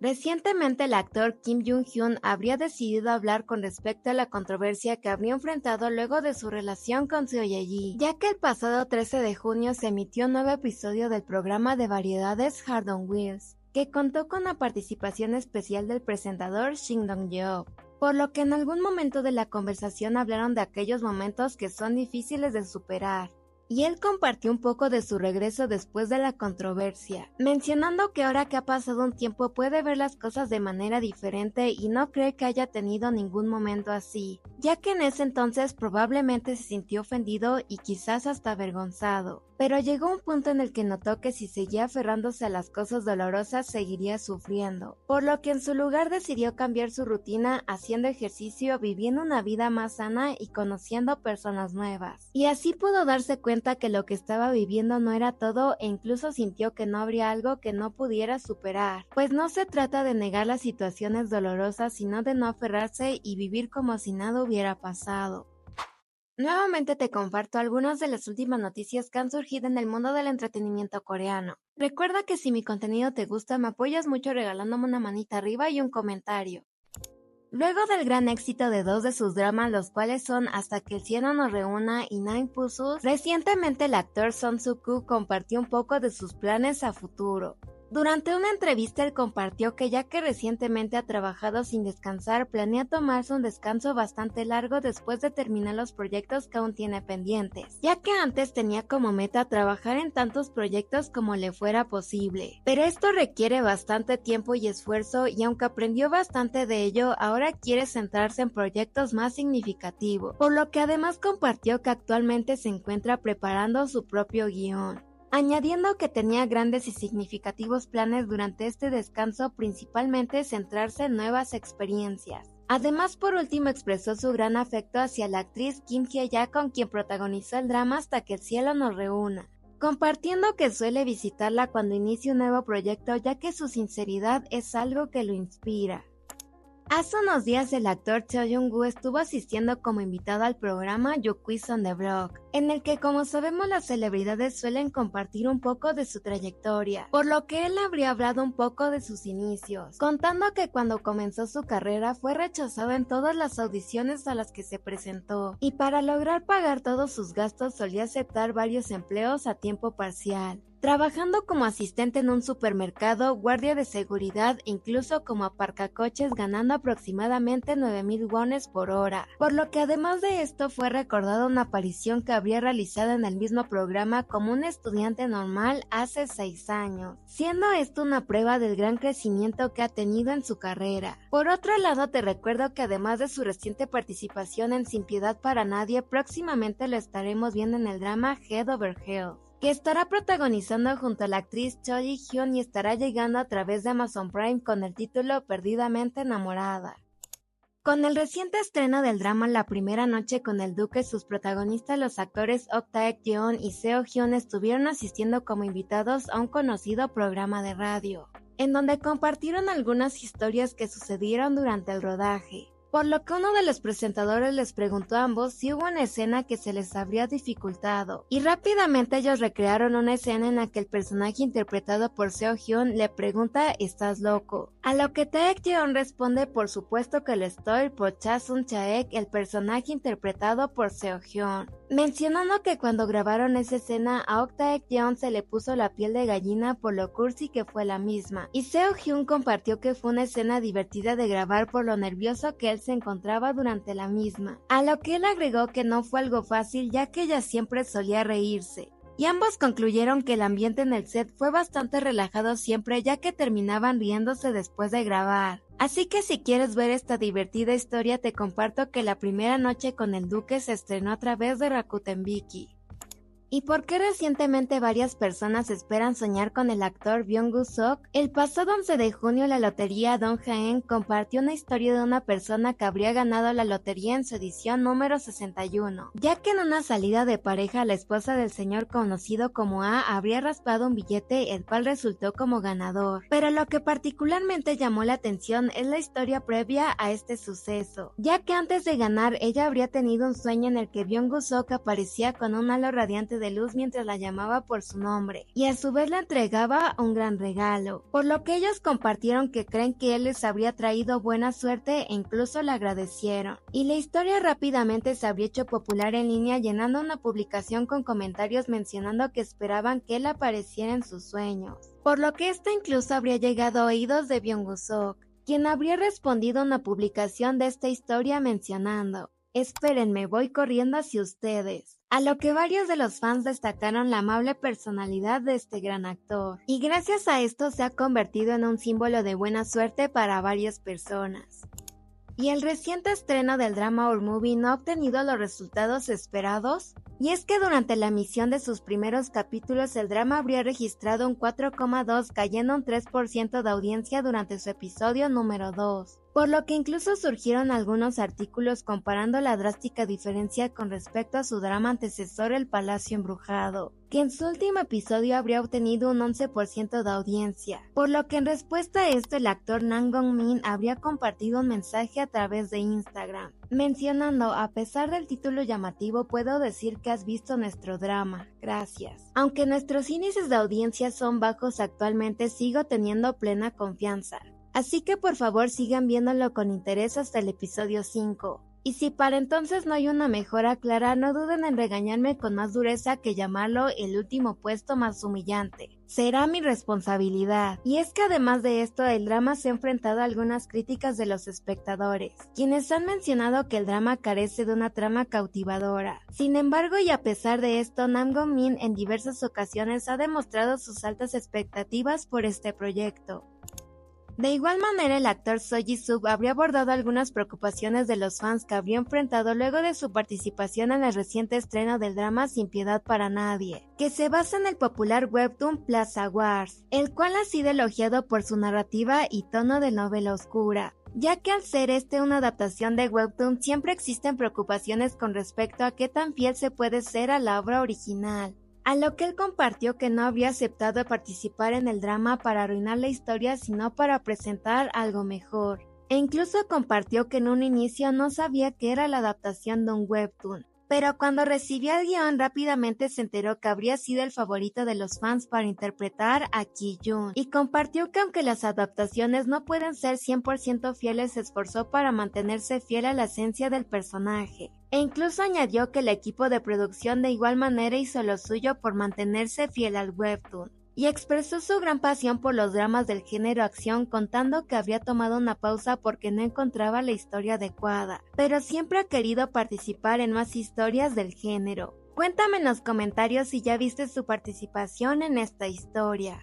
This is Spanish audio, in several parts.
Recientemente el actor Kim Jung-hyun habría decidido hablar con respecto a la controversia que habría enfrentado luego de su relación con Seo Ye-ji, ya que el pasado 13 de junio se emitió un nuevo episodio del programa de variedades Hard on Wheels, que contó con la participación especial del presentador Shin Dong-yeop, por lo que en algún momento de la conversación hablaron de aquellos momentos que son difíciles de superar. Y él compartió un poco de su regreso después de la controversia, mencionando que ahora que ha pasado un tiempo puede ver las cosas de manera diferente y no cree que haya tenido ningún momento así, ya que en ese entonces probablemente se sintió ofendido y quizás hasta avergonzado. Pero llegó un punto en el que notó que si seguía aferrándose a las cosas dolorosas seguiría sufriendo, por lo que en su lugar decidió cambiar su rutina haciendo ejercicio, viviendo una vida más sana y conociendo personas nuevas. Y así pudo darse cuenta que lo que estaba viviendo no era todo e incluso sintió que no habría algo que no pudiera superar, pues no se trata de negar las situaciones dolorosas sino de no aferrarse y vivir como si nada hubiera pasado. Nuevamente te comparto algunas de las últimas noticias que han surgido en el mundo del entretenimiento coreano. Recuerda que si mi contenido te gusta me apoyas mucho regalándome una manita arriba y un comentario. Luego del gran éxito de dos de sus dramas, los cuales son Hasta que el cielo nos reúna y Nine Puzzles, recientemente el actor Song Soo-koo compartió un poco de sus planes a futuro. Durante una entrevista él compartió que ya que recientemente ha trabajado sin descansar, planea tomarse un descanso bastante largo después de terminar los proyectos que aún tiene pendientes, ya que antes tenía como meta trabajar en tantos proyectos como le fuera posible. Pero esto requiere bastante tiempo y esfuerzo y aunque aprendió bastante de ello, ahora quiere centrarse en proyectos más significativos, por lo que además compartió que actualmente se encuentra preparando su propio guión, añadiendo que tenía grandes y significativos planes durante este descanso, principalmente centrarse en nuevas experiencias. Además, por último, expresó su gran afecto hacia la actriz Kim Hye-ja, con quien protagonizó el drama Hasta que el cielo nos reúna, compartiendo que suele visitarla cuando inicia un nuevo proyecto, ya que su sinceridad es algo que lo inspira. Hace unos días el actor Seo Jung-woo estuvo asistiendo como invitado al programa You Quiz on the Block, en el que como sabemos las celebridades suelen compartir un poco de su trayectoria, por lo que él habría hablado un poco de sus inicios, contando que cuando comenzó su carrera fue rechazado en todas las audiciones a las que se presentó, y para lograr pagar todos sus gastos solía aceptar varios empleos a tiempo parcial, trabajando como asistente en un supermercado, guardia de seguridad e incluso como aparcacoches, ganando aproximadamente 9,000 wones por hora, por lo que además de esto fue recordada una aparición que habría realizado en el mismo programa como un estudiante normal hace 6 años, siendo esto una prueba del gran crecimiento que ha tenido en su carrera. Por otro lado, te recuerdo que además de su reciente participación en Sin Piedad para Nadie, próximamente lo estaremos viendo en el drama Head Over Heels, que estará protagonizando junto a la actriz Cho Ji-hyun y estará llegando a través de Amazon Prime con el título Perdidamente Enamorada. Con el reciente estreno del drama La Primera Noche con el Duque, sus protagonistas, los actores Ok Taek-yeon y Seo Hyun, estuvieron asistiendo como invitados a un conocido programa de radio, en donde compartieron algunas historias que sucedieron durante el rodaje. Por lo que uno de los presentadores les preguntó a ambos si hubo una escena que se les habría dificultado, y rápidamente ellos recrearon una escena en la que el personaje interpretado por Seo Hyun le pregunta ¿estás loco? A lo que Taek-yeon responde por supuesto que lo estoy, por Cha Sun-chaek, el personaje interpretado por Seo Hyun, mencionando que cuando grabaron esa escena a Ok Taek-yeon se le puso la piel de gallina por lo cursi que fue la misma, y Seo Hyun compartió que fue una escena divertida de grabar por lo nervioso que él se encontraba durante la misma, a lo que él agregó que no fue algo fácil ya que ella siempre solía reírse. Y ambos concluyeron que el ambiente en el set fue bastante relajado siempre, ya que terminaban riéndose después de grabar. Así que si quieres ver esta divertida historia, te comparto que La Primera Noche con el Duque se estrenó a través de Rakuten Viki. ¿Y por qué recientemente varias personas esperan soñar con el actor Byung-gu-seok? El pasado 11 de junio la lotería Dong Haen compartió una historia de una persona que habría ganado la lotería en su edición número 61, ya que en una salida de pareja la esposa del señor conocido como A habría raspado un billete el cual resultó como ganador. Pero lo que particularmente llamó la atención es la historia previa a este suceso, ya que antes de ganar ella habría tenido un sueño en el que Byung-gu-seok aparecía con un halo radiante de luz mientras la llamaba por su nombre, y a su vez le entregaba un gran regalo, por lo que ellos compartieron que creen que él les habría traído buena suerte e incluso le agradecieron. Y la historia rápidamente se habría hecho popular en línea, llenando una publicación con comentarios mencionando que esperaban que él apareciera en sus sueños, por lo que esta incluso habría llegado a oídos de Byung-Guk, quien habría respondido a una publicación de esta historia mencionando: "Espérenme, voy corriendo hacia ustedes", a lo que varios de los fans destacaron la amable personalidad de este gran actor, y gracias a esto se ha convertido en un símbolo de buena suerte para varias personas. ¿Y el reciente estreno del drama Our Movie no ha obtenido los resultados esperados? Y es que durante la emisión de sus primeros capítulos el drama habría registrado un 4,2, cayendo un 3% de audiencia durante su episodio número 2. Por lo que incluso surgieron algunos artículos comparando la drástica diferencia con respecto a su drama antecesor El Palacio Embrujado, que en su último episodio habría obtenido un 11% de audiencia, por lo que en respuesta a esto el actor Nam Gong-min habría compartido un mensaje a través de Instagram, mencionando: "A pesar del título llamativo, puedo decir que has visto nuestro drama, gracias. Aunque nuestros índices de audiencia son bajos actualmente, sigo teniendo plena confianza. Así que por favor sigan viéndolo con interés hasta el episodio 5. Y si para entonces no hay una mejora clara, no duden en regañarme con más dureza que llamarlo el último puesto más humillante. Será mi responsabilidad". Y es que además de esto, el drama se ha enfrentado a algunas críticas de los espectadores, quienes han mencionado que el drama carece de una trama cautivadora. Sin embargo, y a pesar de esto, Nam Gong-min en diversas ocasiones ha demostrado sus altas expectativas por este proyecto. De igual manera, el actor Seo Ji-sub habría abordado algunas preocupaciones de los fans que habría enfrentado luego de su participación en el reciente estreno del drama Sin Piedad para Nadie, que se basa en el popular webtoon Plaza Wars, el cual ha sido elogiado por su narrativa y tono de novela oscura, ya que al ser una adaptación de webtoon siempre existen preocupaciones con respecto a qué tan fiel se puede ser a la obra original. A lo que él compartió que no habría aceptado participar en el drama para arruinar la historia, sino para presentar algo mejor. E incluso compartió que en un inicio no sabía que era la adaptación de un webtoon, pero cuando recibió el guión rápidamente se enteró que habría sido el favorito de los fans para interpretar a Ki-jun, y compartió que aunque las adaptaciones no pueden ser 100% fieles, se esforzó para mantenerse fiel a la esencia del personaje. E incluso añadió que el equipo de producción de igual manera hizo lo suyo por mantenerse fiel al webtoon, y expresó su gran pasión por los dramas del género acción, contando que habría tomado una pausa porque no encontraba la historia adecuada, pero siempre ha querido participar en más historias del género. Cuéntame en los comentarios si ya viste su participación en esta historia.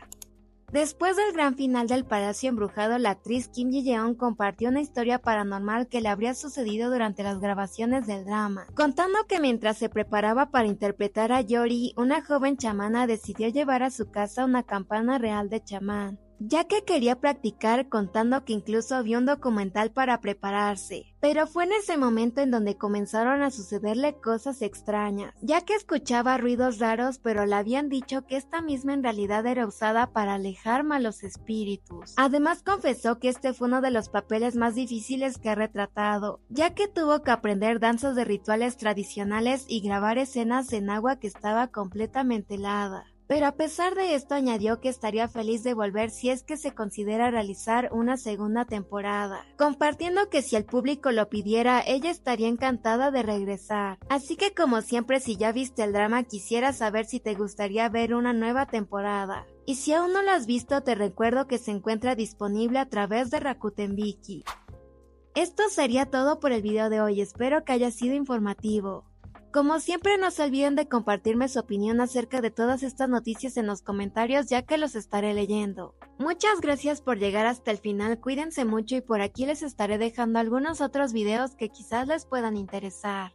Después del gran final del Palacio Embrujado, la actriz Kim Ji-yeon compartió una historia paranormal que le habría sucedido durante las grabaciones del drama, contando que mientras se preparaba para interpretar a Yori, una joven chamana decidió llevar a su casa una campana real de chamán, ya que quería practicar, contando que incluso vio un documental para prepararse. Pero fue en ese momento en donde comenzaron a sucederle cosas extrañas, ya que escuchaba ruidos raros, pero le habían dicho que esta misma en realidad era usada para alejar malos espíritus. Además confesó que este fue uno de los papeles más difíciles que ha retratado, ya que tuvo que aprender danzas de rituales tradicionales y grabar escenas en agua que estaba completamente helada. Pero a pesar de esto añadió que estaría feliz de volver si es que se considera realizar una segunda temporada, compartiendo que si el público lo pidiera, ella estaría encantada de regresar. Así que como siempre, si ya viste el drama, quisiera saber si te gustaría ver una nueva temporada. Y si aún no lo has visto, te recuerdo que se encuentra disponible a través de Rakuten Viki. Esto sería todo por el video de hoy, espero que haya sido informativo. Como siempre, no se olviden de compartirme su opinión acerca de todas estas noticias en los comentarios, ya que los estaré leyendo. Muchas gracias por llegar hasta el final, cuídense mucho y por aquí les estaré dejando algunos otros videos que quizás les puedan interesar.